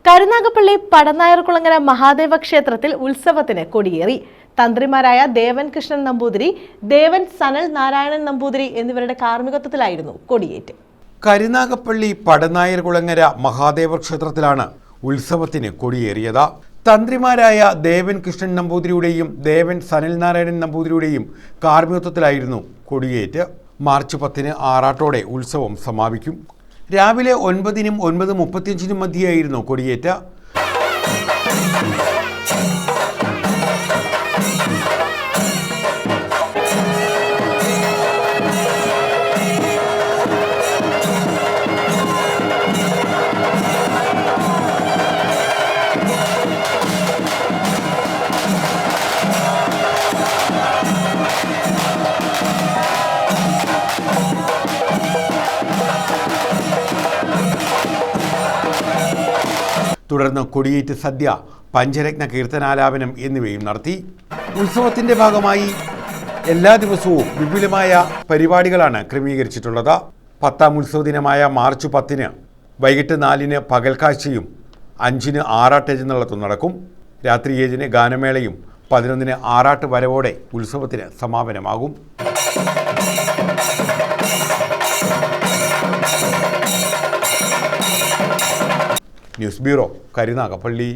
കരുനാഗപ്പള്ളി പടനായർകുളങ്ങര മഹാദേവ ക്ഷേത്രത്തിൽ ഉത്സവത്തിന് കൊടിയേറി. തന്ത്രിമാരായ ദേവൻ കൃഷ്ണൻ നമ്പൂതിരി, ദേവൻ സനൽ നാരായണൻ നമ്പൂതിരി എന്നിവരുടെ കാർമ്മികത്വത്തിലായിരുന്നു കൊടിയേറ്റ്. കരുനാഗപ്പള്ളി പടനായർകുളങ്ങര മഹാദേവ ക്ഷേത്രത്തിലാണ് ഉത്സവത്തിന് കൊടിയേറിയത്. തന്ത്രിമാരായ ദേവൻ കൃഷ്ണൻ നമ്പൂതിരിയുടെയും ദേവൻ സനൽ നാരായണൻ നമ്പൂതിരിയുടെയും കാർമ്മികത്വത്തിലായിരുന്നു കൊടിയേറ്റ്. മാർച്ച് 10 ആറാട്ടോടെ ഉത്സവം സമാപിക്കും. രാവിലെ 9-നും 9:35-നും മധ്യയായിരുന്നു കൊടിയേറ്റ്. തുടർന്ന് കൊടിയേറ്റ് സദ്യ, പഞ്ചരത്ന കീർത്തനാലാപനം എന്നിവയും നടത്തി. ഉത്സവത്തിൻ്റെ ഭാഗമായി എല്ലാ ദിവസവും വിപുലമായ പരിപാടികളാണ് ക്രമീകരിച്ചിട്ടുള്ളത്. 10ാം ഉത്സവ ദിനമായ മാർച്ച് 10-ന് വൈകിട്ട് 4-ന് പകൽക്കാഴ്ചയും 5-ന് ആറാട്ട് എഴുന്നള്ളത്തും നടക്കും. രാത്രി 7-ന് ഗാനമേളയും 11-ന് ആറാട്ട് വരവോടെ ഉത്സവത്തിന് സമാപനമാകും. News bureau, Karunagappally.